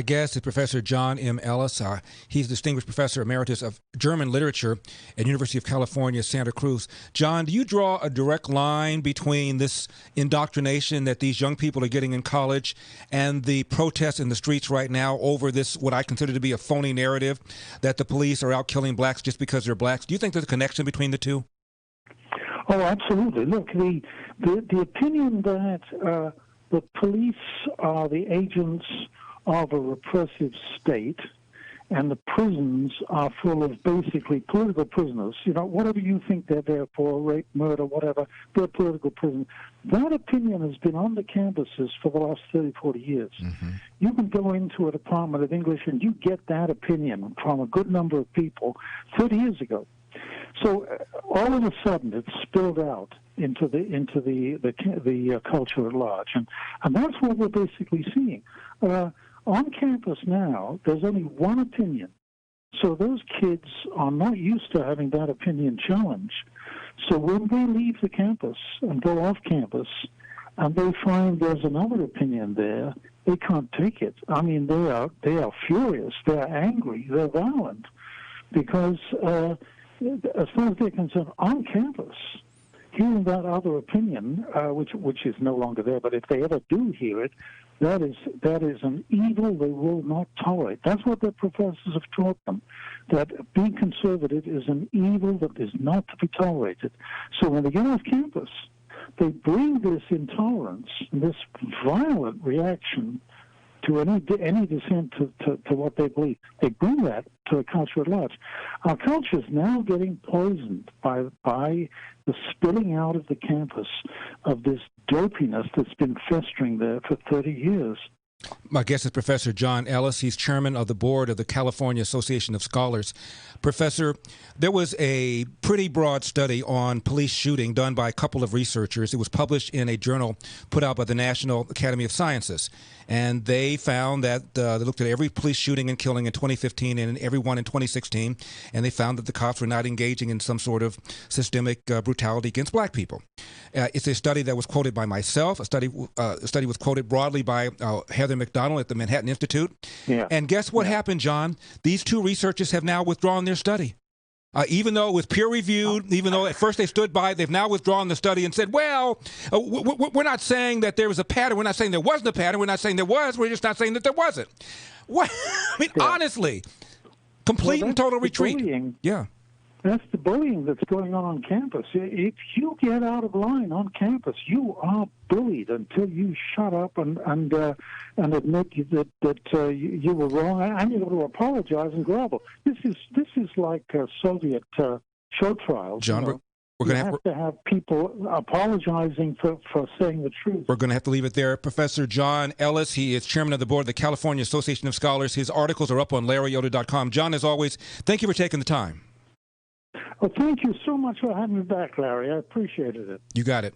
My guest is Professor John M. Ellis. He's Distinguished Professor Emeritus of German Literature at University of California, Santa Cruz. John, do you draw a direct line between this indoctrination that these young people are getting in college and the protests in the streets right now over this, what I consider to be a phony narrative, that the police are out killing blacks just because they're blacks? Do you think there's a connection between the two? Oh, absolutely. Look, the opinion that the police are the agents of a repressive state and the prisons are full of basically political prisoners, whatever you think they're there for, rape, murder, whatever, they're political prisoners. That opinion has been on the campuses for the last 30, 40 years. Mm-hmm. You can go into a Department of English and you get that opinion from a good number of people 30 years ago. So all of a sudden, it's spilled out into the culture at large, and that's what we're basically seeing. On campus now, there's only one opinion, so those kids are not used to having that opinion challenged. So when they leave the campus and go off campus, and they find there's another opinion there, they can't take it. I mean, they are furious, they're angry, they're violent, because as far as they're concerned, on campus, hearing that other opinion, which is no longer there, but if they ever do hear it, that is an evil they will not tolerate. That's what their professors have taught them, that being conservative is an evil that is not to be tolerated. So when they get off campus, they bring this intolerance, this violent reaction to any dissent to what they believe. They bring that to the culture at large. Our culture is now getting poisoned by the spilling out of the campus of this dopiness that's been festering there for 30 years. My guest is Professor John Ellis. He's chairman of the board of the California Association of Scholars. Professor, there was a pretty broad study on police shooting done by a couple of researchers. It was published in a journal put out by the National Academy of Sciences. And they found that they looked at every police shooting and killing in 2015 and every one in 2016, and they found that the cops were not engaging in some sort of systemic brutality against black people. It's a study that was quoted by myself. A study was quoted broadly by Heather McDonald at the Manhattan Institute. Yeah. And guess what happened, John? These two researchers have now withdrawn their study. Even though it was peer-reviewed, even though at first they stood by it, they've now withdrawn the study and said, well, we're not saying that there was a pattern. We're not saying there wasn't a pattern. We're not saying there was. We're just not saying that there wasn't. What? I mean, honestly, complete and total retreat. Bullying. Yeah. That's the bullying that's going on campus. If you get out of line on campus, you are bullied until you shut up and admit that you were wrong, and you're going to apologize and grovel. This is like Soviet show trials. John, we're going to have people apologizing for saying the truth. We're going to have to leave it there. Professor John Ellis, he is chairman of the board of the California Association of Scholars. His articles are up on LarryYoder.com. John, as always, thank you for taking the time. Well, thank you so much for having me back, Larry. I appreciated it. You got it.